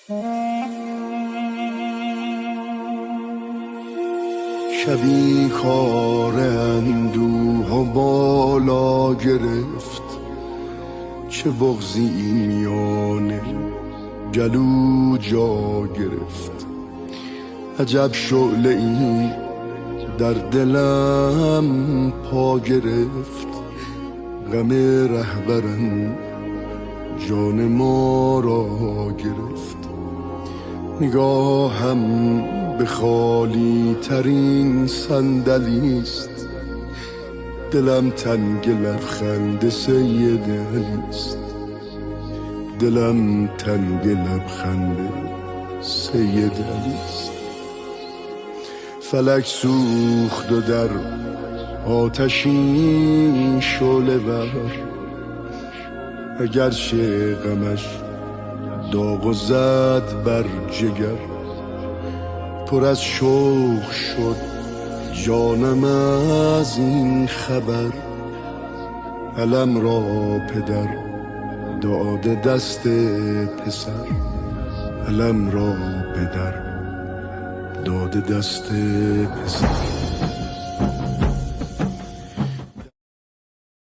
شبی کار اندوه و بالا گرفت، چه بغضی میان گلو جا گرفت. عجب شعله ای در دلم پا گرفت، غم رهبرم جان ما را گرفت. نگاهم به خالی ترین صندلیست، دلم تنگ لبخند سید علیست. دلم تنگ لبخند سید علیست. فلک سوخت و در آتشین شعله ور، اگرچه غمش داغ و زد بر جگر. پر از شوق شد جانم از این خبر، علم را پدر داده دست پسر. علم را پدر داده دست پسر.